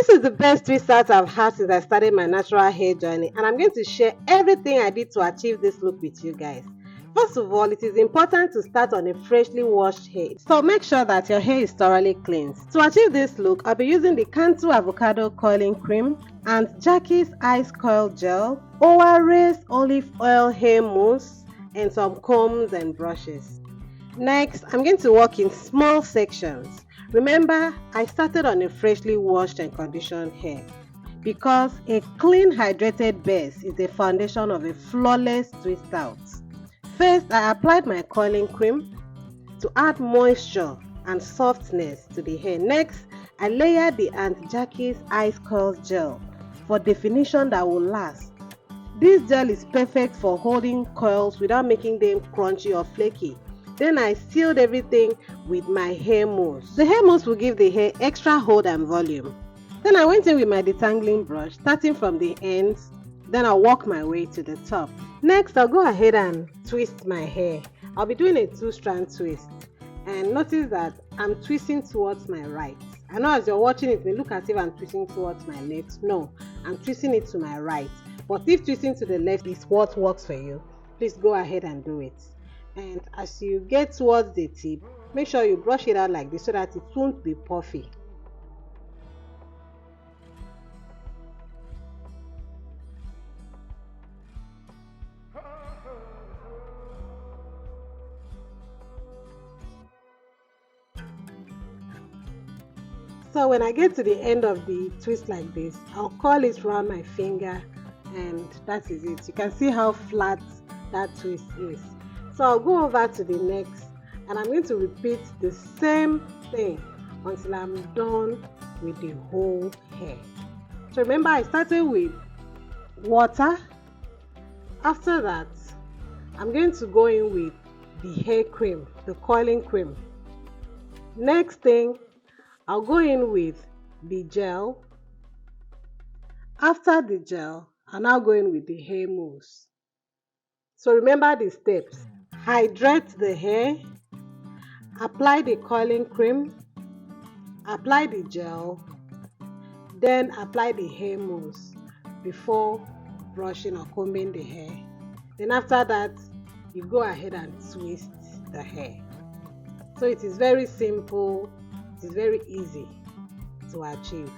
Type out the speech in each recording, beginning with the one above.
This is the best twist out I've had since I started my natural hair journey, and I'm going to share everything I did to achieve this look with you guys. First of all, it is important to start on a freshly washed hair, so make sure that your hair is thoroughly cleansed. To achieve this look, I'll be using the Cantu Avocado Curling Cream and Jackie's Ice Coil Gel, ORS Olive Oil Hair Mousse, and some combs and brushes. Next, I'm going to work in small sections. Remember, I started on a freshly washed and conditioned hair because a clean hydrated base is the foundation of a flawless twist out. First, I applied my curling cream to add moisture and softness to the hair. Next, I layered the Aunt Jackie's Ice Curl Gel for definition that will last. This gel is perfect for holding curls without making them crunchy or flaky. Then I sealed everything with my hair mousse. The hair mousse will give the hair extra hold and volume. Then I went in with my detangling brush, starting from the ends. Then I'll work my way to the top. Next, I'll go ahead and twist my hair. I'll be doing a 2-strand twist. And notice that I'm twisting towards my right. I know as you're watching it may look as if I'm twisting towards my left. No, I'm twisting it to my right. But if twisting to the left is what works for you, please go ahead and do it. And as you get towards the tip, make sure you brush it out like this so that it won't be puffy. So when I get to the end of the twist like this, I'll curl it around my finger, and that is it. You can see how flat that twist is. So I'll go over to the next, and I'm going to repeat the same thing until I'm done with the whole hair. So remember, I started with water. After that, I'm going to go in with the hair cream, the curling cream. Next thing, I'll go in with the gel. After the gel, I'll now go in with the hair mousse. So remember the steps. Hydrate the hair, apply the curling cream, apply the gel, then apply the hair mousse before brushing or combing the hair. Then after that, you go ahead and twist the hair. So it is very simple, it is very easy to achieve.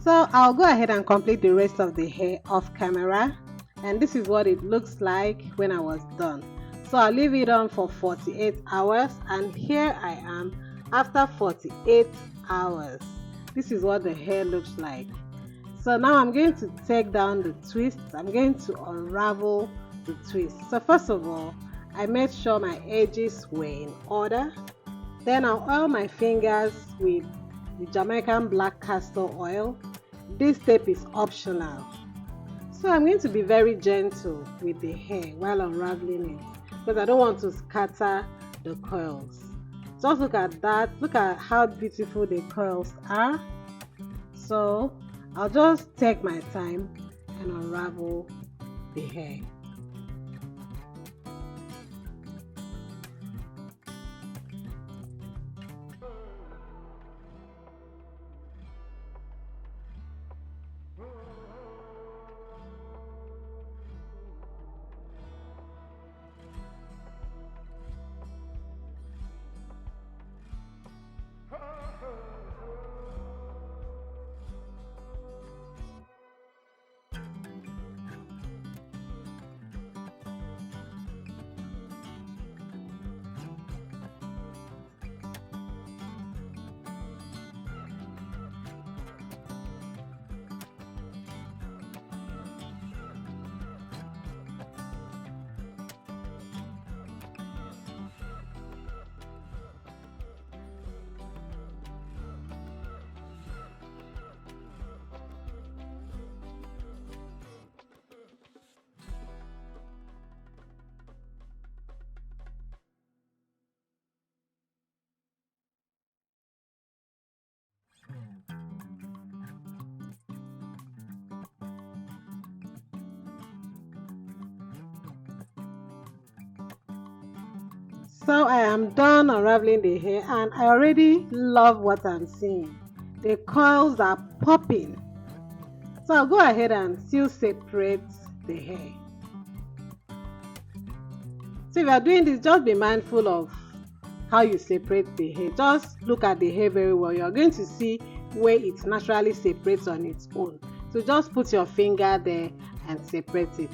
So I'll go ahead and complete the rest of the hair off camera, and this is what it looks like when I was done. So I'll leave it on for 48 hours, and here I am after 48 hours. This is what the hair looks like. So now I'm going to take down the twists. I'm going to unravel the twist. So first of all, I made sure my edges were in order. Then I'll oil my fingers with the Jamaican black castor oil. This step is optional. So I'm going to be very gentle with the hair while unraveling it, because I don't want to scatter the curls. Just look at that. Look at how beautiful the curls are. So I'll just take my time and unravel the hair. So I am done unraveling the hair, and I already love what I'm seeing. The coils are popping. So I'll go ahead and still separate the hair. So if you are doing this, just be mindful of how you separate the hair. Just look at the hair very well. You're going to see where it naturally separates on its own. So just put your finger there and separate it.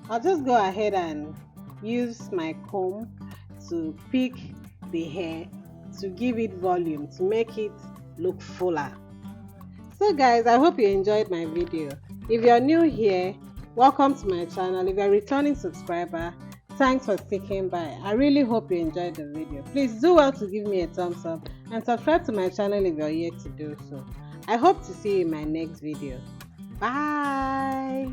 I'll just go ahead and use my comb to pick the hair to give it volume, to make it look fuller. So guys, I hope you enjoyed my video. If you're new here, welcome to my channel. If you're a returning subscriber, thanks for sticking by. I really hope you enjoyed the video. Please do well to give me a thumbs up and subscribe to my channel if you're yet to do so. I hope to see you in my next video. Bye.